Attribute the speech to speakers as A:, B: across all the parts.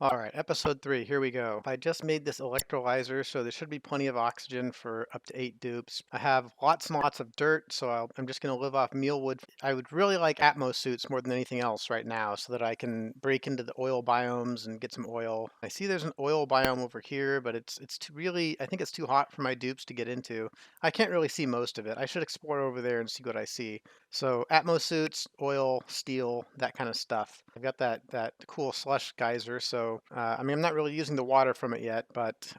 A: All right, episode 3, here we go. I just made this electrolyzer, so there should be plenty of oxygen for up to 8 dupes. I have lots and lots of dirt, so I'm just going to live off mealwood. I would really like Atmos suits more than anything else right now, so that I can break into the oil biomes and get some oil. I see there's an oil biome over here, but it's too really, I think it's too hot for my dupes to get into. I can't really see most of it. I should explore over there and see what I see. So Atmos suits, oil, steel, that kind of stuff. I've got that cool slush geyser, so I mean I'm not really using the water from it yet, but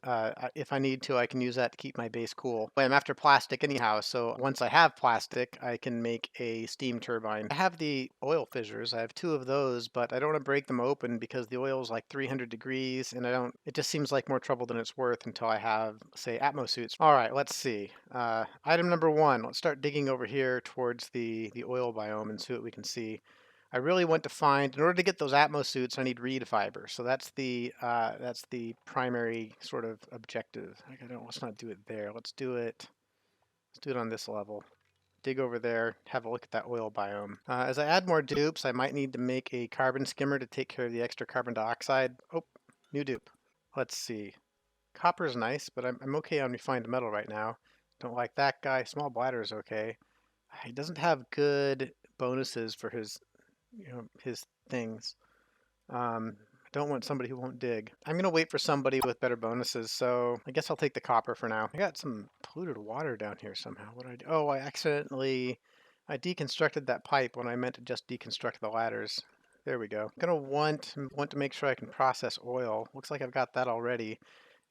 A: if I need to, I can use that to keep my base cool. But I'm after plastic anyhow, so once I have plastic, I can make a steam turbine. I have the oil fissures. I have 2 of those, but I don't want to break them open because the oil is like 300 degrees, and I don't. It just seems like more trouble than it's worth until I have, say, Atmos suits. All right, let's see. Item number 1. Let's start digging over here towards the oil biome and see what we can see. I really want to find, in order to get those Atmos suits, I need reed fiber. So that's the primary sort of objective. Let's not do it there. Let's do it on this level. Dig over there, have a look at that oil biome. As I add more dupes, I might need to make a carbon skimmer to take care of the extra carbon dioxide. Oh, new dupe. Let's see. Copper is nice, but I'm okay on refined metal right now. Don't like that guy. Small bladder is okay. He doesn't have good bonuses for his things. I don't want somebody who won't dig. I'm gonna wait for somebody with better bonuses, so I guess I'll take the copper for now. I got some polluted water down here somehow. What did I do? Oh, I deconstructed that pipe when I meant to just deconstruct the ladders. There we go. I'm gonna want to make sure I can process oil. Looks like I've got that already,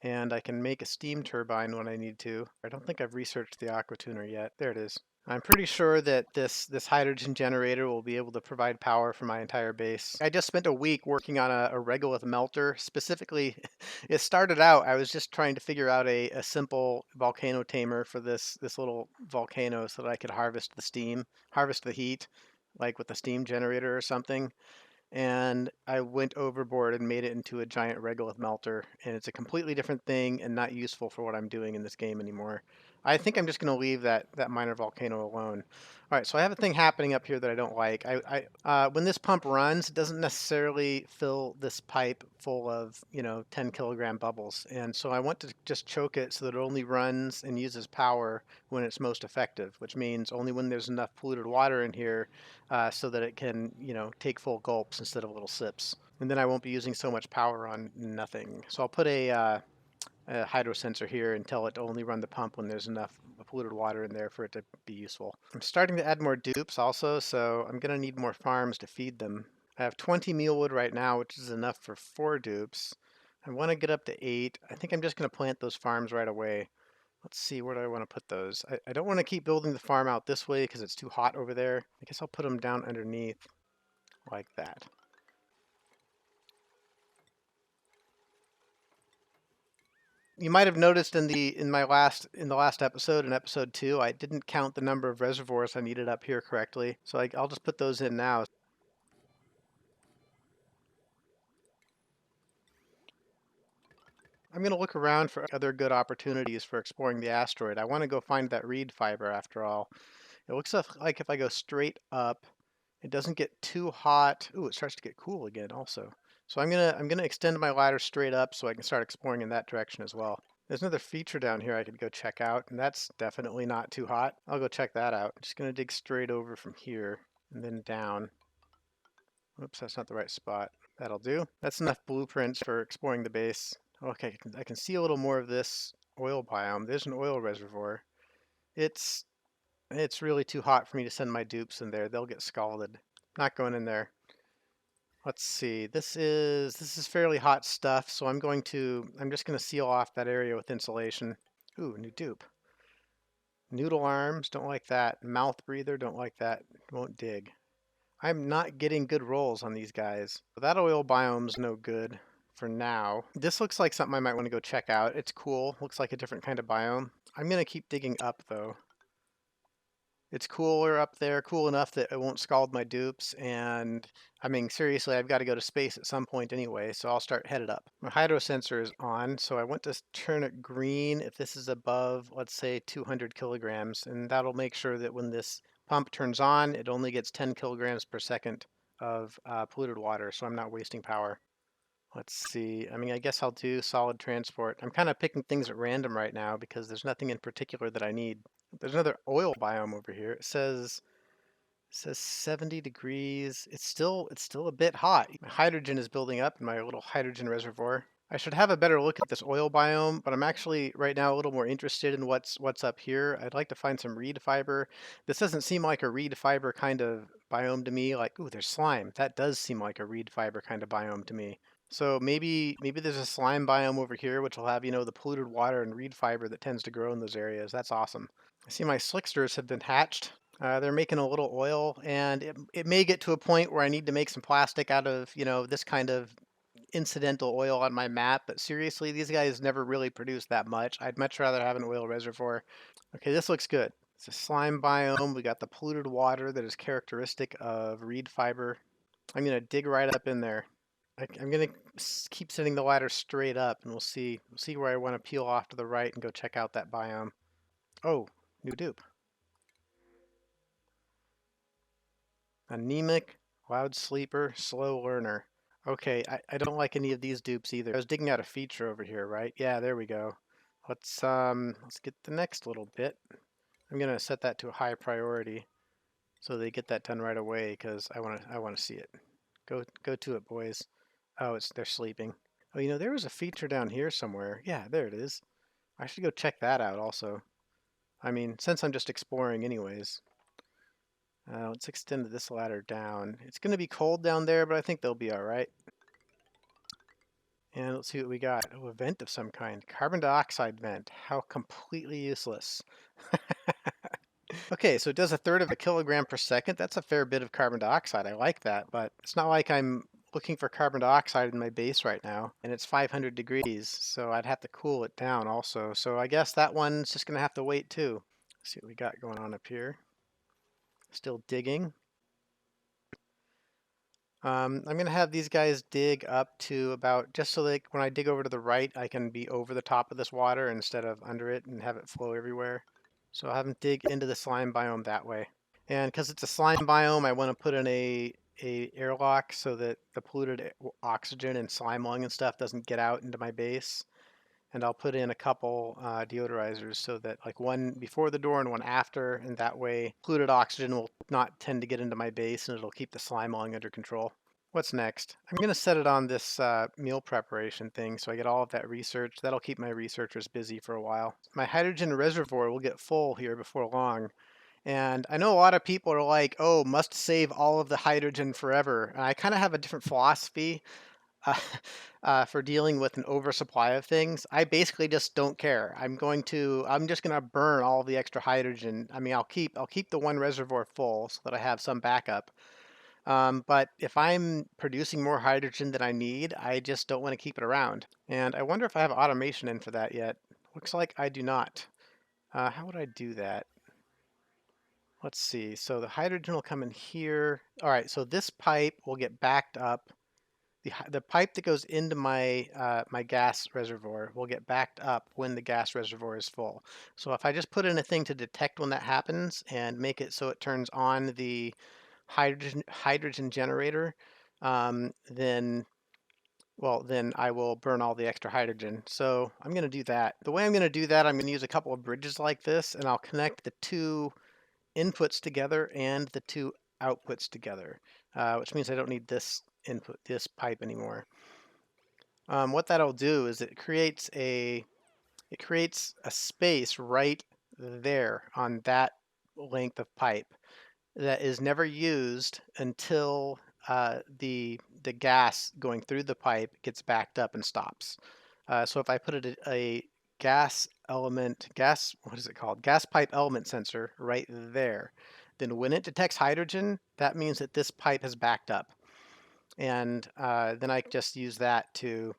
A: and I can make a steam turbine when I need to. I don't think I've researched the aqua tuner yet. There it is. I'm pretty sure that this hydrogen generator will be able to provide power for my entire base. I just spent a week working on a regolith melter. Specifically, it started out, I was just trying to figure out a simple volcano tamer for this little volcano so that I could harvest the steam, harvest the heat, like with a steam generator or something. And I went overboard and made it into a giant regolith melter, and it's a completely different thing and not useful for what I'm doing in this game anymore. I think I'm just going to leave that minor volcano alone. All right, so I have a thing happening up here that I don't like. When this pump runs, it doesn't necessarily fill this pipe full of 10 kilogram bubbles, and so I want to just choke it so that it only runs and uses power when it's most effective, which means only when there's enough polluted water in here so that it can, take full gulps instead of little sips. And then I won't be using so much power on nothing. So I'll put a hydro sensor here and tell it to only run the pump when there's enough polluted water in there for it to be useful. I'm starting to add more dupes also, so I'm going to need more farms to feed them. I have 20 mealwood right now, which is enough for 4 dupes. I want to get up to 8. I think I'm just going to plant those farms right away. Let's see, where do I want to put those? I don't want to keep building the farm out this way because it's too hot over there. I guess I'll put them down underneath like that. You might have noticed in the last episode, in episode 2, I didn't count the number of reservoirs I needed up here correctly. So I'll just put those in now. I'm going to look around for other good opportunities for exploring the asteroid. I want to go find that reed fiber after all. It looks like if I go straight up, it doesn't get too hot. Ooh, it starts to get cool again also. So I'm gonna extend my ladder straight up so I can start exploring in that direction as well. There's another feature down here I could go check out, and that's definitely not too hot. I'll go check that out. I'm just gonna dig straight over from here and then down. Oops, that's not the right spot. That'll do. That's enough blueprints for exploring the base. Okay, I can see a little more of this oil biome. There's an oil reservoir. It's it's really too hot for me to send my dupes in there. They'll get scalded. Not going in there. Let's see. This is fairly hot stuff, so I'm just gonna seal off that area with insulation. Ooh, new dupe. Noodle arms, don't like that. Mouth breather, don't like that. Won't dig. I'm not getting good rolls on these guys. That oil biome's no good for now. This looks like something I might want to go check out. It's cool. Looks like a different kind of biome. I'm gonna keep digging up though. It's cooler up there, cool enough that it won't scald my dupes. And I mean, seriously, I've got to go to space at some point anyway, so I'll start headed up. My hydro sensor is on, so I want to turn it green if this is above, let's say, 200 kilograms. And that'll make sure that when this pump turns on, it only gets 10 kilograms per second of polluted water, so I'm not wasting power. Let's see. I mean, I guess I'll do solid transport. I'm kind of picking things at random right now because there's nothing in particular that I need. There's another oil biome over here. It says 70 degrees. It's still a bit hot. My hydrogen is building up in my little hydrogen reservoir. I should have a better look at this oil biome, but I'm actually right now a little more interested in what's up here. I'd like to find some reed fiber. This doesn't seem like a reed fiber kind of biome to me. Like, ooh, there's slime. That does seem like a reed fiber kind of biome to me. So maybe there's a slime biome over here, which will have, the polluted water and reed fiber that tends to grow in those areas. That's awesome. I see my slicksters have been hatched. They're making a little oil, and it may get to a point where I need to make some plastic out of, this kind of incidental oil on my map. But seriously, these guys never really produce that much. I'd much rather have an oil reservoir. Okay, this looks good. It's a slime biome. We got the polluted water that is characteristic of reed fiber. I'm going to dig right up in there. I'm going to keep sending the ladder straight up, and we'll see where I want to peel off to the right and go check out that biome. Oh, new dupe. Anemic, loud sleeper, slow learner. Okay, I don't like any of these dupes either. I was digging out a feature over here, right? Yeah, there we go. Let's get the next little bit. I'm gonna set that to a high priority so they get that done right away because I wanna see it. Go to it, boys. Oh, they're sleeping. Oh, there was a feature down here somewhere. Yeah, there it is. I should go check that out also. I mean, since I'm just exploring anyways. Let's extend this ladder down. It's going to be cold down there, but I think they'll be all right. And let's see what we got. Oh, a vent of some kind. Carbon dioxide vent. How completely useless. Okay, so it does 1/3 of a kilogram per second. That's a fair bit of carbon dioxide. I like that, but it's not like I'm looking for carbon dioxide in my base right now. And it's 500 degrees, so I'd have to cool it down also. So I guess that one's just going to have to wait too. Let's see what we got going on up here. Still digging. I'm going to have these guys dig up to about, just so that when I dig over to the right, I can be over the top of this water instead of under it and have it flow everywhere. So I'll have them dig into the slime biome that way. And because it's a slime biome, I want to put in a airlock so that the polluted oxygen and slime lung and stuff doesn't get out into my base. And I'll put in a couple deodorizers so that like one before the door and one after, and that way polluted oxygen will not tend to get into my base and it'll keep the slime lung under control. What's next? I'm going to set it on this meal preparation thing so I get all of that research. That'll keep my researchers busy for a while. My hydrogen reservoir will get full here before long. And I know a lot of people are like, oh, must save all of the hydrogen forever. And I kind of have a different philosophy uh, for dealing with an oversupply of things. I basically just don't care. I'm just gonna burn all the extra hydrogen. I mean, I'll keep the one reservoir full so that I have some backup. But if I'm producing more hydrogen than I need, I just don't want to keep it around. And I wonder if I have automation in for that yet. Looks like I do not. How would I do that? Let's see. So the hydrogen will come in here. All right, so this pipe will get backed up. The pipe that goes into my gas reservoir will get backed up when the gas reservoir is full. So if I just put in a thing to detect when that happens and make it so it turns on the hydrogen generator, then I will burn all the extra hydrogen. So I'm going to do that. The way I'm going to do that, I'm going to use a couple of bridges like this, and I'll connect the two inputs together and the two outputs together, which means I don't need this pipe anymore. What that'll do is it creates a space right there on that length of pipe that is never used until the gas going through the pipe gets backed up and stops. So if I put a what is it called? Gas pipe element sensor right there, then when it detects hydrogen, that means that this pipe has backed up. And then I just use that to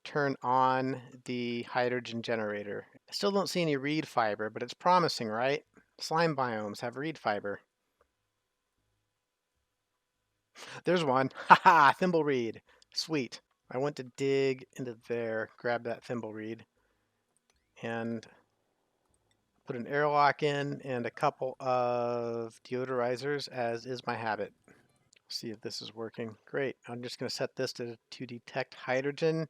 A: turn on the hydrogen generator. I still don't see any reed fiber, but it's promising, right? Slime biomes have reed fiber. There's one. Haha, thimble reed. Sweet. I went to dig into there, grab that thimble reed, and put an airlock in and a couple of deodorizers, as is my habit. See if this is working. Great. I'm just going to set this to detect hydrogen.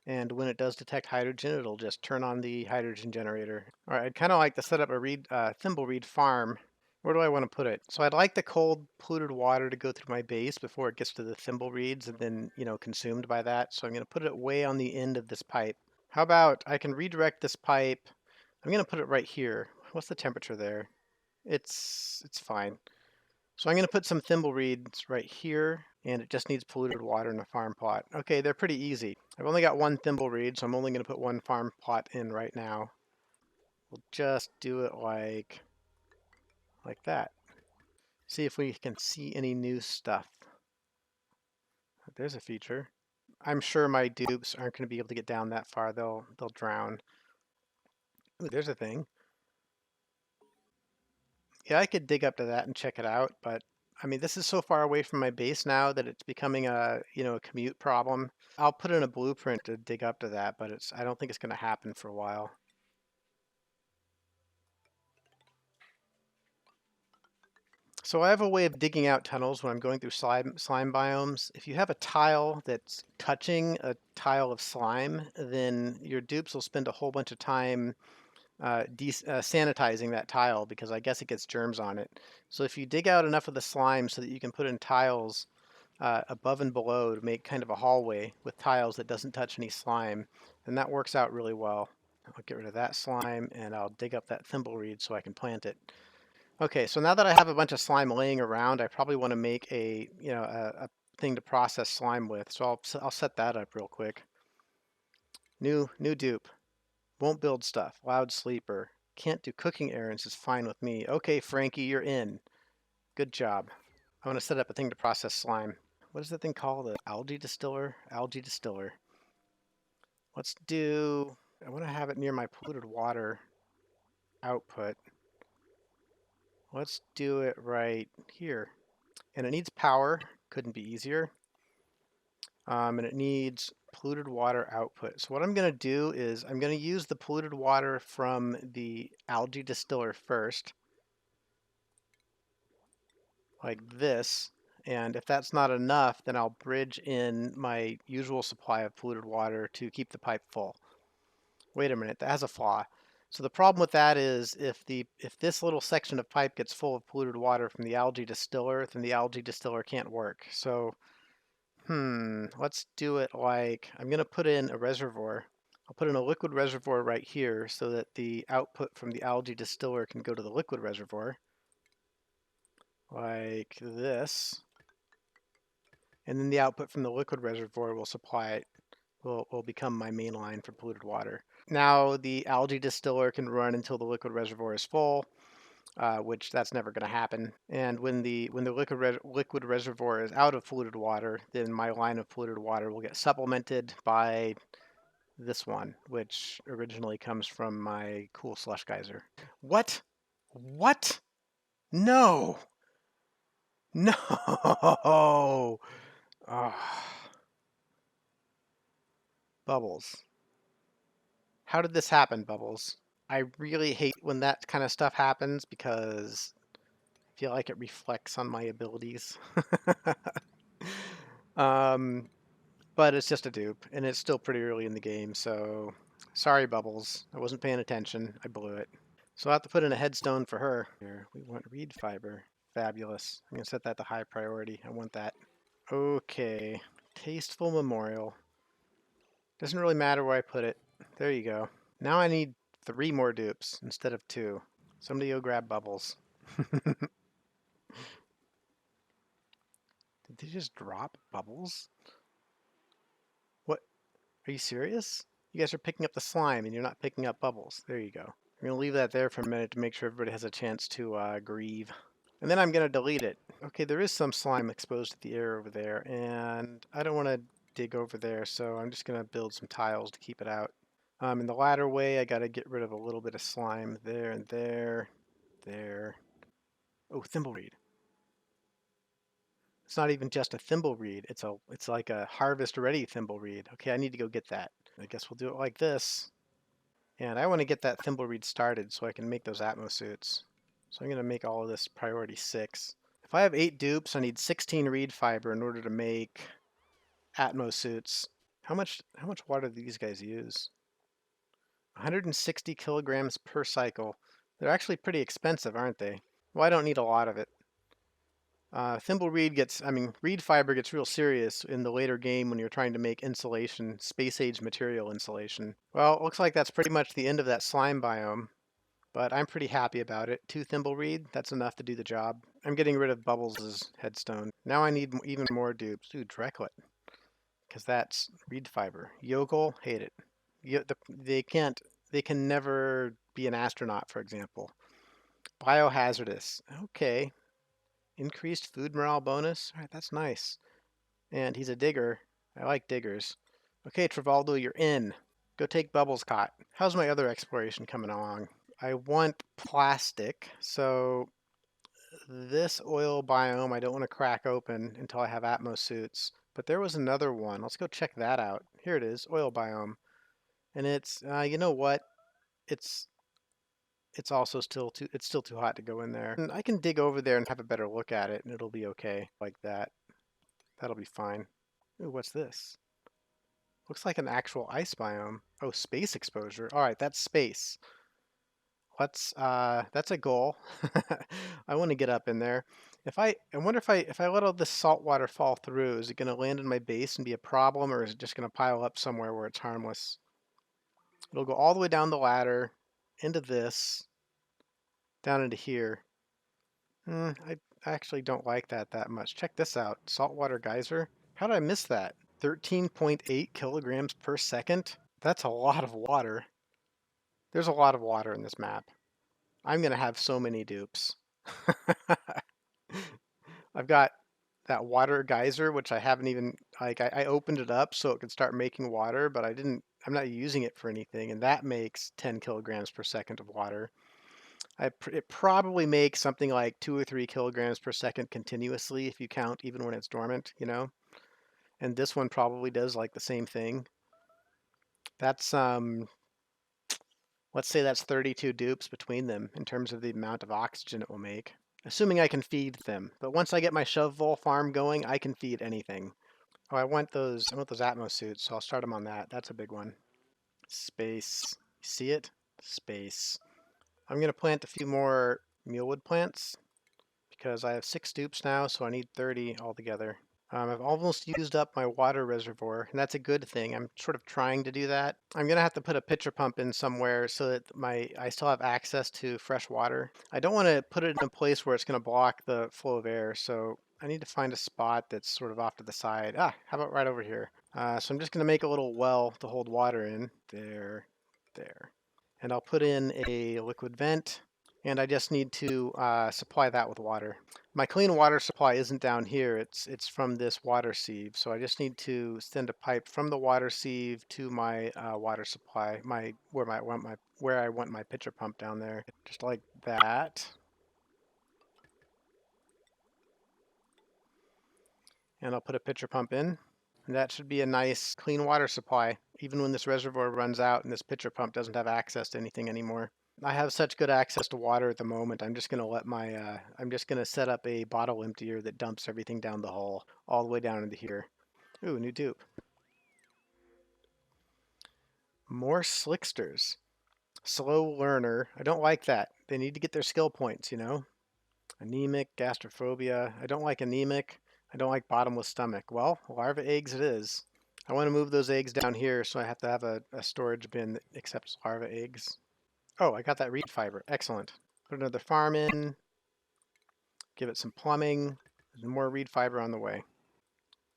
A: And when it does detect hydrogen, it'll just turn on the hydrogen generator. All right, I'd kind of like to set up a thimble reed farm. Where do I want to put it? So I'd like the cold polluted water to go through my base before it gets to the thimble reeds and then, consumed by that. So I'm going to put it way on the end of this pipe. How about I can redirect this pipe. I'm going to put it right here. What's the temperature there? It's fine. So I'm going to put some thimble reeds right here, and it just needs polluted water in a farm plot. Okay, they're pretty easy. I've only got one thimble reed, so I'm only going to put one farm plot in right now. We'll just do it like that. See if we can see any new stuff. There's a feature. I'm sure my dupes aren't going to be able to get down that far. They'll drown. Ooh, there's a thing. Yeah, I could dig up to that and check it out, but I mean, this is so far away from my base now that it's becoming a commute problem. I'll put in a blueprint to dig up to that, but I don't think it's going to happen for a while. So I have a way of digging out tunnels when I'm going through slime biomes. If you have a tile that's touching a tile of slime, then your dupes will spend a whole bunch of time sanitizing that tile because I guess it gets germs on it. So if you dig out enough of the slime so that you can put in tiles above and below to make kind of a hallway with tiles that doesn't touch any slime, then that works out really well. I'll get rid of that slime and I'll dig up that thimble reed so I can plant it. Okay, so now that I have a bunch of slime laying around, I probably want to make a thing to process slime with. So I'll set that up real quick. New dupe. Won't build stuff. Loud sleeper. Can't do cooking errands is fine with me. Okay, Frankie, you're in. Good job. I want to set up a thing to process slime. What is that thing called? The algae distiller? Algae distiller. Let's do... I want to have it near my polluted water output. Let's do it right here. And it needs power. Couldn't be easier. And it needs polluted water output. So what I'm going to do is I'm going to use the polluted water from the algae distiller first, like this. And if that's not enough, then I'll bridge in my usual supply of polluted water to keep the pipe full. Wait a minute, that has a flaw. So the problem with that is if this little section of pipe gets full of polluted water from the algae distiller, then the algae distiller can't work. So let's do it like, I'm going to put in a reservoir. I'll put in a liquid reservoir right here so that the output from the algae distiller can go to the liquid reservoir. Like this. And then the output from the liquid reservoir will will become my main line for polluted water. Now the algae distiller can run until the liquid reservoir is full. Which that's never going to happen. And when the liquid reservoir is out of polluted water, then my line of polluted water will get supplemented by this one, which originally comes from my cool slush geyser. What? What? No! No! Oh. Bubbles. How did this happen, Bubbles? I really hate when that kind of stuff happens because I feel like it reflects on my abilities. But it's just a dupe, and it's still pretty early in the game, so sorry, Bubbles. I wasn't paying attention. I blew it. So I'll have to put in a headstone for her. Here, we want reed fiber. Fabulous. I'm going to set that to high priority. I want that. Okay. Tasteful memorial. Doesn't really matter where I put it. There you go. Now I need 3 more dupes instead of 2. Somebody go grab Bubbles. Did they just drop Bubbles? What? Are you serious? You guys are picking up the slime and you're not picking up Bubbles. There you go. I'm going to leave that there for a minute to make sure everybody has a chance to grieve. And then I'm going to delete it. Okay, there is some slime exposed to the air over there, and I don't want to dig over there, so I'm just going to build some tiles to keep it out. In the latter way, I got to get rid of a little bit of slime there and there. There. Oh, thimbleweed. It's not even just a thimbleweed. It's like a harvest-ready thimbleweed. Okay, I need to go get that. I guess we'll do it like this. And I want to get that thimbleweed started so I can make those atmo suits. So I'm going to make all of this priority 6. If I have 8 dupes, I need 16 reed fiber in order to make Atmos suits. How much water do these guys use? 160 kilograms per cycle. They're actually pretty expensive, aren't they? Well, I don't need a lot of it. Thimble reed reed fiber gets real serious in the later game when you're trying to make insulation, space-age material insulation. Well, it looks like that's pretty much the end of that slime biome, but I'm pretty happy about it. 2 thimble reed, that's enough to do the job. I'm getting rid of Bubbles' headstone. Now I need even more dupes. Ooh, Drecklet, because that's reed fiber. Yokel, hate it. They can never be an astronaut, for example. Biohazardous, okay. Increased food morale bonus. All right, that's nice. And he's a digger. I like diggers. Okay, Travaldo, you're in. Go take Bubbles' cot. How's my other exploration coming along? I want plastic, so this oil biome I don't want to crack open until I have Atmos suits. But there was another one. Let's go check that out. Here it is, oil biome. And it's, you know what? It's also still too hot to go in there. And I can dig over there and have a better look at it, and it'll be okay like that. That'll be fine. Ooh, what's this? Looks like an actual ice biome. Oh, space exposure. All right, that's space. That's a goal. I want to get up in there. I wonder if I let all this salt water fall through, is it going to land in my base and be a problem, or is it just going to pile up somewhere where it's harmless? It'll go all the way down the ladder, into this, down into here. I actually don't like that much. Check this out. Saltwater geyser. How did I miss that? 13.8 kilograms per second? That's a lot of water. There's a lot of water in this map. I'm going to have so many dupes. I've got that water geyser, which I haven't even, I opened it up so it could start making water, but I'm not using it for anything, and that makes 10 kilograms per second of water. It probably makes something like 2 or 3 kilograms per second continuously if you count even when it's dormant, you know? And this one probably does like the same thing. That's, let's say that's 32 dupes between them in terms of the amount of oxygen it will make. Assuming I can feed them. But once I get my shovel farm going, I can feed anything. Oh, I want those Atmos suits, so I'll start them on that. That's a big one. Space. See it? Space. I'm going to plant a few more mealwood plants because I have 6 dupes now, so I need 30 altogether. I've almost used up my water reservoir, and that's a good thing. I'm sort of trying to do that. I'm gonna have to put a pitcher pump in somewhere so that I still have access to fresh water. I don't want to put it in a place where it's gonna block the flow of air, so I need to find a spot that's sort of off to the side. How about right over here? So I'm just gonna make a little well to hold water in. There. And I'll put in a liquid vent, and I just need to supply that with water. My clean water supply isn't down here, it's from this water sieve, so I just need to send a pipe from the water sieve to my water supply, where I want my pitcher pump down there, just like that. And I'll put a pitcher pump in, and that should be a nice clean water supply, even when this reservoir runs out and this pitcher pump doesn't have access to anything anymore. I have such good access to water at the moment. I'm just gonna I'm just gonna set up a bottle emptier that dumps everything down the hole, all the way down into here. Ooh, new dupe. More slicksters. Slow learner. I don't like that. They need to get their skill points, you know? Anemic, gastrophobia. I don't like anemic. I don't like bottomless stomach. Well, larva eggs it is. I want to move those eggs down here, so I have to have a storage bin that accepts larva eggs. Oh, I got that reed fiber. Excellent. Put another farm in. Give it some plumbing. There's more reed fiber on the way.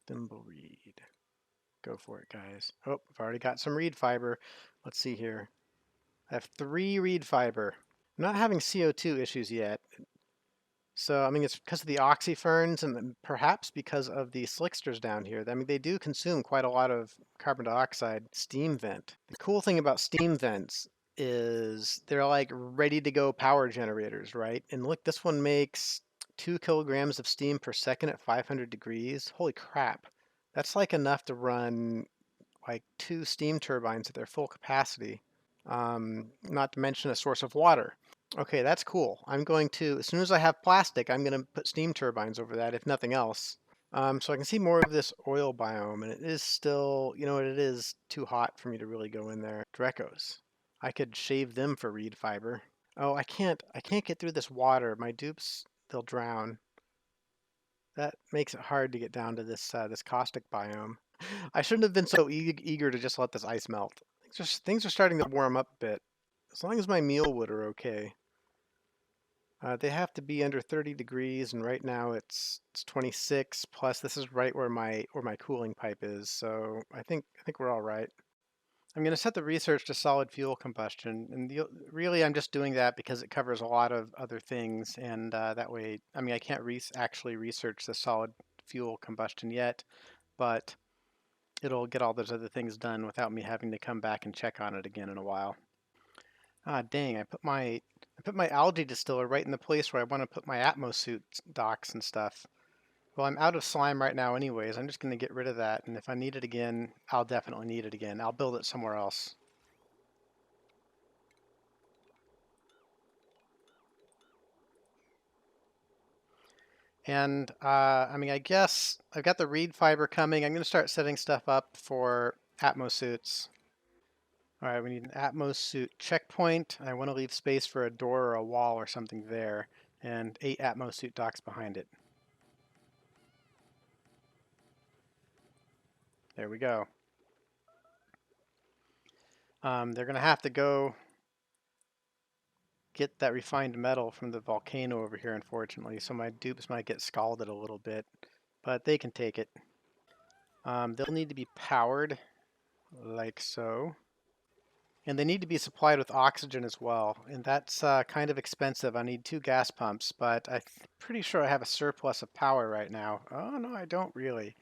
A: Thimble reed. Go for it, guys. Oh, I've already got some reed fiber. Let's see here. I have 3 reed fiber. I'm not having CO2 issues yet. So, I mean, it's because of the oxyferns and perhaps because of the slicksters down here. I mean, they do consume quite a lot of carbon dioxide steam vent. The cool thing about steam vents is they're like ready to go power generators, right? And look, this one makes 2 kilograms of steam per second at 500 degrees. Holy crap. That's like enough to run like 2 steam turbines at their full capacity. Not to mention a source of water. Okay, that's cool. I'm going to, as soon as I have plastic, I'm going to put steam turbines over that, if nothing else. So I can see more of this oil biome, and it is still, it is too hot for me to really go in there. Drecos. I could shave them for reed fiber. Oh, I can't get through this water. My dupes, they'll drown. That makes it hard to get down to this caustic biome. I shouldn't have been so eager to just let this ice melt. Things are starting to warm up a bit. As long as my mealwood are okay. They have to be under 30 degrees, and right now it's 26. Plus, this is right where my cooling pipe is, so I think we're all right. I'm going to set the research to solid fuel combustion, and really I'm just doing that because it covers a lot of other things, and that way, I mean, I can't actually research the solid fuel combustion yet, but it'll get all those other things done without me having to come back and check on it again in a while. Ah, dang, I put my algae distiller right in the place where I want to put my Atmos suit docks and stuff. Well, I'm out of slime right now anyways. I'm just going to get rid of that, and if I need it again, I'll definitely need it again. I'll build it somewhere else. And I mean, I guess I've got the reed fiber coming. I'm going to start setting stuff up for Atmos suits. All right, we need an Atmos suit checkpoint. I want to leave space for a door or a wall or something there, and 8 Atmos suit docks behind it. There we go. They're going to have to go get that refined metal from the volcano over here, unfortunately, so my dupes might get scalded a little bit, but they can take it. They'll need to be powered, like so. And they need to be supplied with oxygen as well, and that's kind of expensive. I need 2 gas pumps, but I'm pretty sure I have a surplus of power right now. Oh, no, I don't really.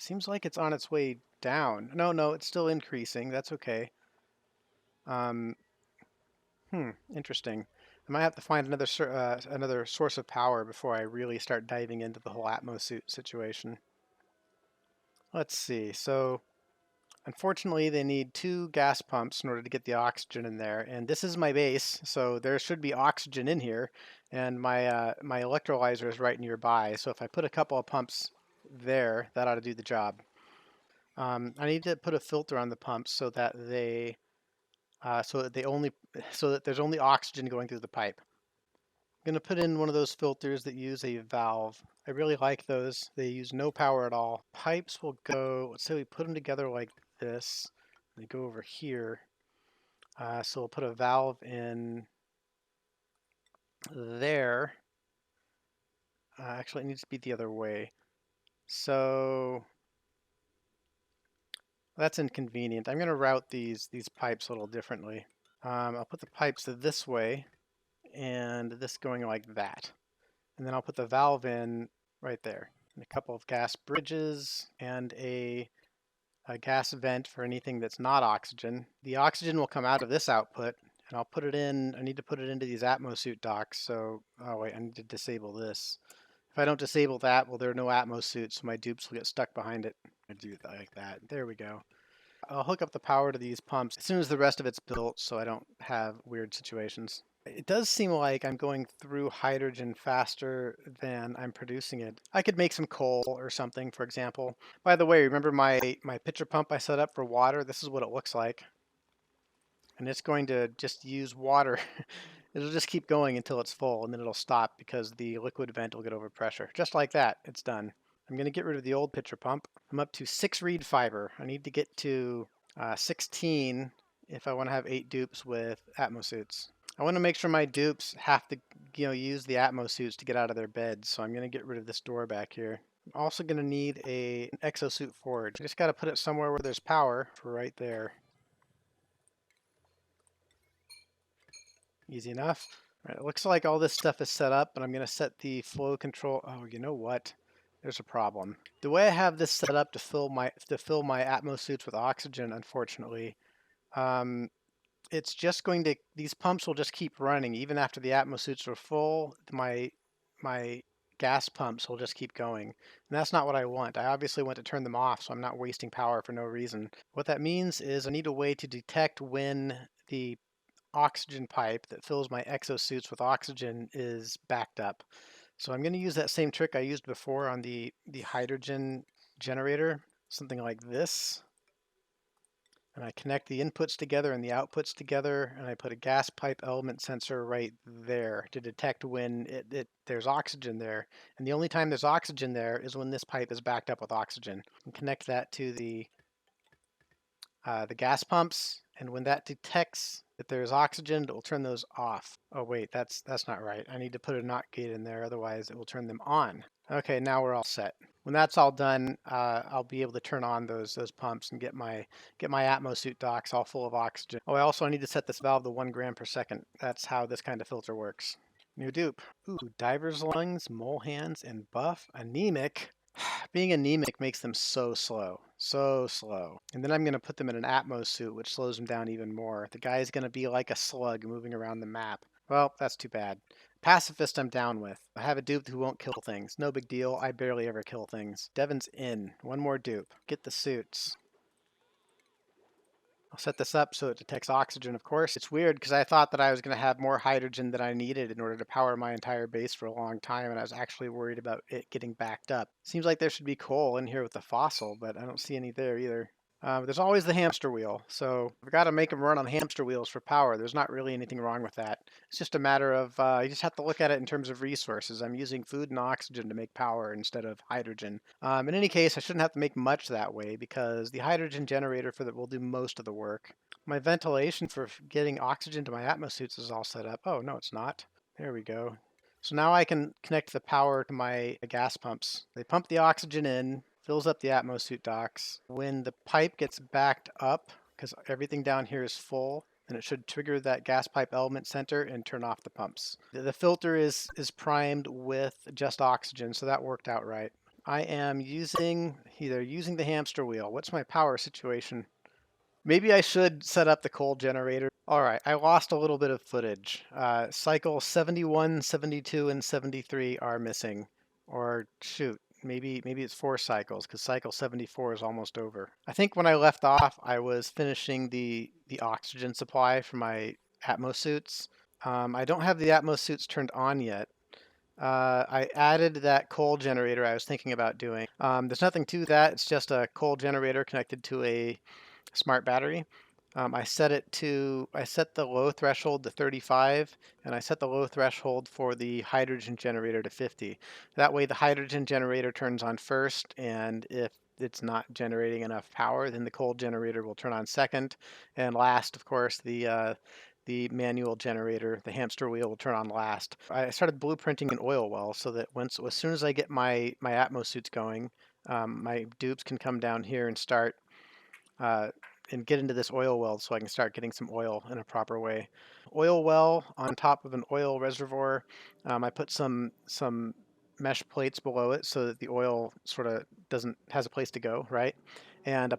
A: Seems like it's on its way down. No, no, it's still increasing. That's okay. Um, Interesting. I might have to find another source of power before I really start diving into the whole Atmos suit situation. Let's see. So, unfortunately, they need 2 gas pumps in order to get the oxygen in there, and this is my base, so there should be oxygen in here, and my electrolyzer is right nearby. So if I put a couple of pumps there, that ought to do the job. I need to put a filter on the pumps so that so that there's only oxygen going through the pipe. I'm going to put in one of those filters that use a valve. I really like those. They use no power at all. Pipes will go, let's say we put them together like this. They go over here. So we'll put a valve in there. Actually, it needs to be the other way. So that's inconvenient. I'm going to route these pipes a little differently. I'll put the pipes this way and this going like that. And then I'll put the valve in right there. And a couple of gas bridges and a gas vent for anything that's not oxygen. The oxygen will come out of this output, and I'll put it in. I need to put it into these Atmos suit docks. So, oh wait, I need to disable this. If I don't disable that, well, there are no Atmos suits, so my dupes will get stuck behind it. I do that like that. There we go. I'll hook up the power to these pumps as soon as the rest of it's built, so I don't have weird situations. It does seem like I'm going through hydrogen faster than I'm producing it. I could make some coal or something, for example. By the way, remember my pitcher pump I set up for water? This is what it looks like. And it's going to just use water. It'll just keep going until it's full, and then it'll stop because the liquid vent will get over pressure. Just like that, it's done. I'm going to get rid of the old pitcher pump. I'm up to 6 reed fiber. I need to get to 16 if I want to have 8 dupes with Atmos suits. I want to make sure my dupes have to, use the Atmos suits to get out of their beds, so I'm going to get rid of this door back here. I'm also going to need an exosuit forge. I just got to put it somewhere where there's power for right there. Easy enough. All right, it looks like all this stuff is set up, but I'm going to set the flow control. Oh, you know what? There's a problem. The way I have this set up to fill my Atmos suits with oxygen, unfortunately, it's just going to, these pumps will just keep running even after the Atmos suits are full. My gas pumps will just keep going, and that's not what I want. I obviously want to turn them off so I'm not wasting power for no reason. What that means is I need a way to detect when the oxygen pipe that fills my exosuits with oxygen is backed up. So I'm going to use that same trick I used before on the hydrogen generator, something like this. And I connect the inputs together and the outputs together, and I put a gas pipe element sensor right there to detect when there's oxygen there. And the only time there's oxygen there is when this pipe is backed up with oxygen. And connect that to the gas pumps, and when that detects that there's oxygen, it will turn those off. Oh wait, that's not right. I need to put a NOT gate in there, otherwise it will turn them on. Okay, now we're all set. When that's all done, I'll be able to turn on those pumps and get my Atmos suit docks all full of oxygen. Oh, I also need to set this valve to 1 gram per second. That's how this kind of filter works. New dupe. Ooh, diver's lungs, mole hands, and buff. Anemic. Being anemic makes them so slow, so slow. And then I'm going to put them in an Atmos suit, which slows them down even more. The guy's going to be like a slug moving around the map. Well, that's too bad. Pacifist I'm down with. I have a dupe who won't kill things. No big deal. I barely ever kill things. Devin's in. One more dupe. Get the suits. I'll set this up so it detects oxygen, of course. It's weird because I thought that I was going to have more hydrogen than I needed in order to power my entire base for a long time, and I was actually worried about it getting backed up. Seems like there should be coal in here with the fossil, but I don't see any there either. There's always the hamster wheel, so we've got to make them run on hamster wheels for power. There's not really anything wrong with that. It's just a matter of you just have to look at it in terms of resources. I'm using food and oxygen to make power instead of hydrogen. In any case, I shouldn't have to make much that way because the hydrogen generator for that will do most of the work. My ventilation for getting oxygen to my atmosuits is all set up. Oh, no, it's not. There we go. So now I can connect the power to my gas pumps. They pump the oxygen in, fills up the atmosuit docks. When the pipe gets backed up, because everything down here is full, then it should trigger that gas pipe element center and turn off the pumps. The filter is primed with just oxygen, so that worked out right. I am using the hamster wheel. What's my power situation? Maybe I should set up the coal generator. All right, I lost a little bit of footage. Cycle 71, 72, and 73 are missing. Or shoot, maybe it's 4 cycles because cycle 74 is almost over. I think when I left off, I was finishing the oxygen supply for my Atmos suits. I don't have the Atmos suits turned on yet. I added that coal generator I was thinking about doing. There's nothing to that. It's just a coal generator connected to a smart battery. I set the low threshold to 35, and I set the low threshold for the hydrogen generator to 50. That way the hydrogen generator turns on first, and if it's not generating enough power, then the coal generator will turn on second. And last, of course, the manual generator, the hamster wheel, will turn on last. I started blueprinting an oil well so that as soon as I get my Atmos suits going, my dupes can come down here and start uh, and get into this oil well so I can start getting some oil in a proper way. Oil well on top of an oil reservoir. I put some mesh plates below it so that the oil sort of has a place to go, right? And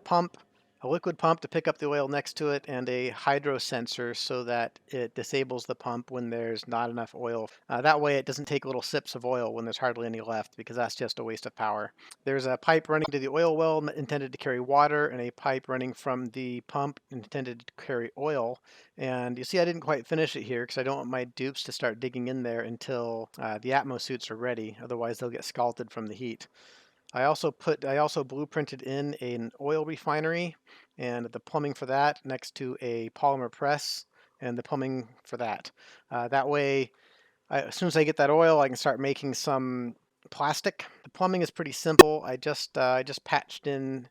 A: a liquid pump to pick up the oil next to it, and a hydro sensor so that it disables the pump when there's not enough oil. That way it doesn't take little sips of oil when there's hardly any left, because that's just a waste of power. There's a pipe running to the oil well intended to carry water, and a pipe running from the pump intended to carry oil. And you see I didn't quite finish it here because I don't want my dupes to start digging in there until the Atmos suits are ready. Otherwise they'll get scalded from the heat. I also blueprinted in an oil refinery and the plumbing for that next to a polymer press and the plumbing for that. That way, as soon as I get that oil, I can start making some plastic. The plumbing is pretty simple. I just patched in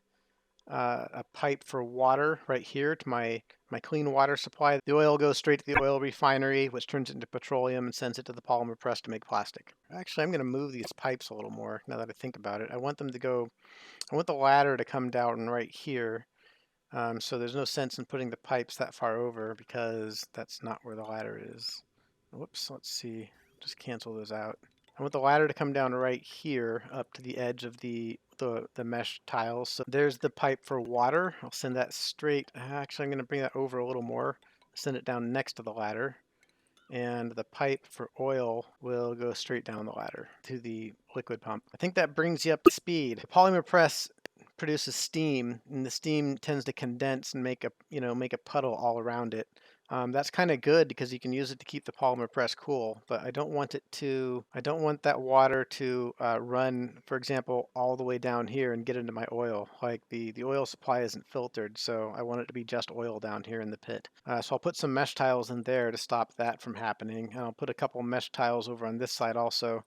A: a pipe for water right here to my clean water supply. The oil goes straight to the oil refinery, which turns it into petroleum and sends it to the polymer press to make plastic. Actually, I'm going to move these pipes a little more now that I think about it. I want the ladder to come down right here. So there's no sense in putting the pipes that far over because that's not where the ladder is. Whoops, let's see. Just cancel those out. I want the ladder to come down right here up to the edge of the mesh tiles. So there's the pipe for water. I'll send that straight. Actually, I'm going to bring that over a little more. Send it down next to the ladder. And the pipe for oil will go straight down the ladder to the liquid pump. I think that brings you up to speed. The polymer press produces steam, and the steam tends to condense and make a puddle all around it. That's kind of good because you can use it to keep the polymer press cool, but I don't want that water to run, for example, all the way down here and get into my oil. Like the oil supply isn't filtered, so I want it to be just oil down here in the pit. So I'll put some mesh tiles in there to stop that from happening, and I'll put a couple mesh tiles over on this side also.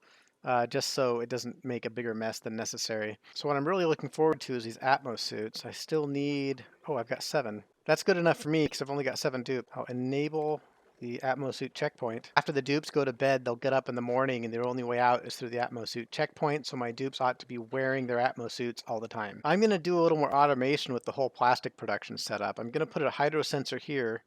A: Just so it doesn't make a bigger mess than necessary. So what I'm really looking forward to is these Atmos suits. I still need, oh, I've got 7. That's good enough for me because I've only got 7 dupes. I'll enable the Atmos suit checkpoint. After the dupes go to bed, they'll get up in the morning and their only way out is through the Atmos suit checkpoint, so my dupes ought to be wearing their Atmos suits all the time. I'm going to do a little more automation with the whole plastic production setup. I'm going to put a hydro sensor here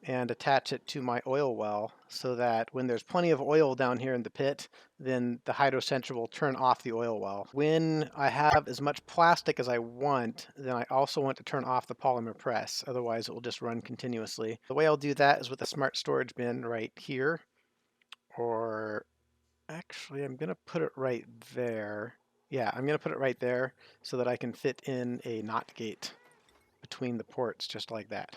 A: and attach it to my oil well so that when there's plenty of oil down here in the pit, then the hydro sensor will turn off the oil well. When I have as much plastic as I want, then I also want to turn off the polymer press. Otherwise, it will just run continuously. The way I'll do that is with a smart storage bin right here, or actually, I'm going to put it right there. Yeah, I'm going to put it right there so that I can fit in a NOT gate between the ports just like that.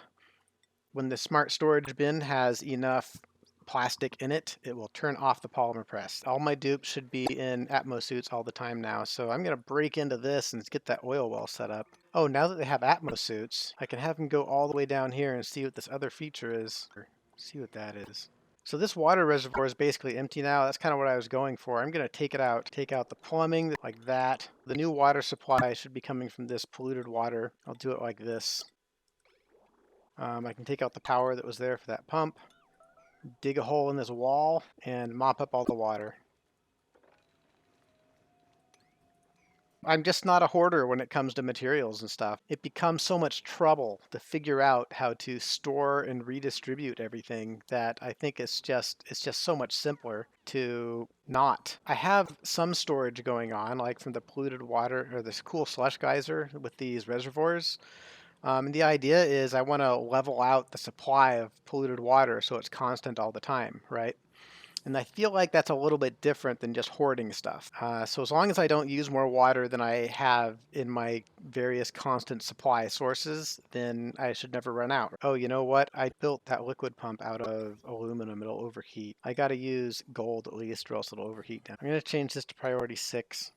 A: When the smart storage bin has enough plastic in it, it will turn off the polymer press. All my dupes should be in Atmos suits all the time now, so I'm going to break into this and get that oil well set up. Oh, now that they have Atmos suits, I can have them go all the way down here and see what this other feature is. See what that is. So this water reservoir is basically empty now. That's kind of what I was going for. I'm going to take it out, take out the plumbing like that. The new water supply should be coming from this polluted water. I'll do it like this. I can take out the power that was there for that pump, dig a hole in this wall, and mop up all the water. I'm just not a hoarder when it comes to materials and stuff. It becomes so much trouble to figure out how to store and redistribute everything that I think it's just so much simpler to not. I have some storage going on, like from the polluted water or this cool slush geyser with these reservoirs. And the idea is I want to level out the supply of polluted water so it's constant all the time, right? And I feel like that's a little bit different than just hoarding stuff. So as long as I don't use more water than I have in my various constant supply sources, then I should never run out. Oh, you know what? I built that liquid pump out of aluminum. It'll overheat. I got to use gold at least or else it'll overheat down. I'm going to change this to priority 6.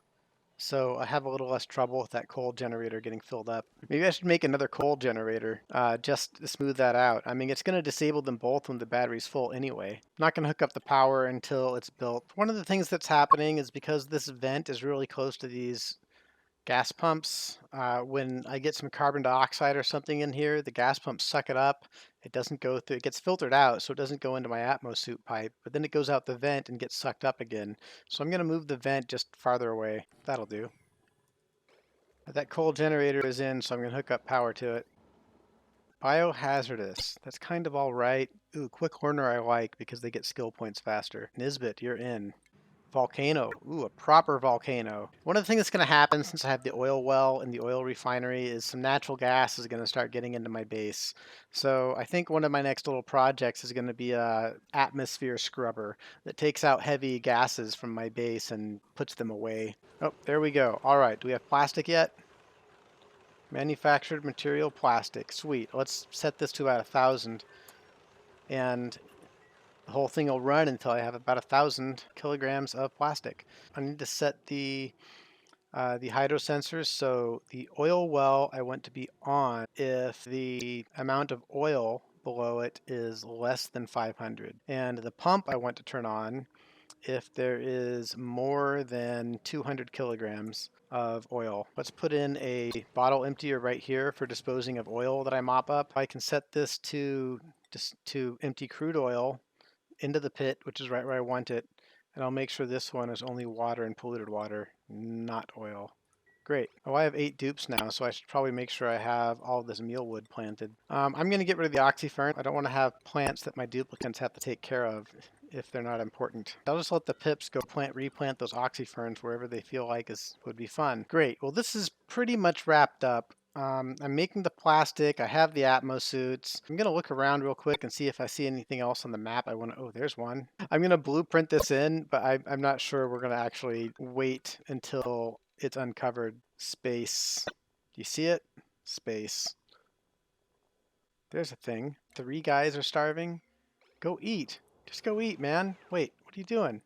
A: So I have a little less trouble with that coal generator getting filled up. Maybe I should make another coal generator just to smooth that out. I mean, it's going to disable them both when the battery's full anyway. I'm not going to hook up the power until it's built. One of the things that's happening is because this vent is really close to these gas pumps, when I get some carbon dioxide or something in here, the gas pumps suck it up. It doesn't go through, it gets filtered out, so it doesn't go into my Atmos suit pipe, but then it goes out the vent and gets sucked up again. So I'm going to move the vent just farther away. That'll do. That coal generator is in, so I'm going to hook up power to it. Biohazardous. That's kind of all right. Ooh, quick learner I like because they get skill points faster. Nisbet, you're in. Volcano. Ooh, a proper volcano. One of the things that's going to happen since I have the oil well and the oil refinery is some natural gas is going to start getting into my base. So I think one of my next little projects is going to be a atmosphere scrubber that takes out heavy gases from my base and puts them away. Oh, there we go. All right, do we have plastic yet? Manufactured material plastic. Sweet. Let's set this to about 1,000. And the whole thing will run until I have about 1,000 kilograms of plastic. I need to set the hydro sensors. So the oil well I want to be on if the amount of oil below it is less than 500. And the pump I want to turn on if there is more than 200 kilograms of oil. Let's put in a bottle emptier right here for disposing of oil that I mop up. I can set this to empty crude oil into the pit, which is right where I want it, and I'll make sure this one is only water and polluted water, not oil. Great. Oh, I have 8 dupes now, so I should probably make sure I have all this mealwood planted. I'm going to get rid of the oxyfern. I don't want to have plants that my duplicates have to take care of if they're not important. I'll just let the pips go replant those oxyferns wherever they feel like would be fun. Great. Well, this is pretty much wrapped up. I'm making the plastic. I have the Atmos suits. I'm going to look around real quick and see if I see anything else on the map I want to... Oh, there's one. I'm going to blueprint this in, but I'm not sure we're going to actually wait until it's uncovered. Space. Do you see it? Space. There's a thing. 3 guys are starving. Go eat. Just go eat, man. Wait, what are you doing?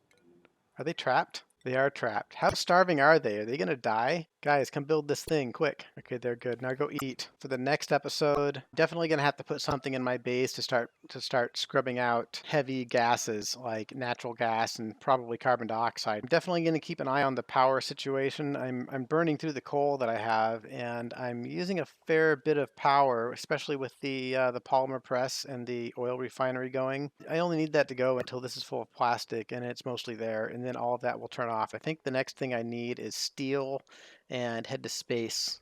A: Are they trapped? They are trapped. How starving are they? Are they gonna die? Guys, come build this thing, quick. Okay, they're good. Now go eat. For the next episode, definitely gonna have to put something in my base to start scrubbing out heavy gases like natural gas and probably carbon dioxide. I'm definitely gonna keep an eye on the power situation. I'm burning through the coal that I have, and I'm using a fair bit of power, especially with the polymer press and the oil refinery going. I only need that to go until this is full of plastic and it's mostly there, and then all of that will turn off. I think the next thing I need is steel and head to space.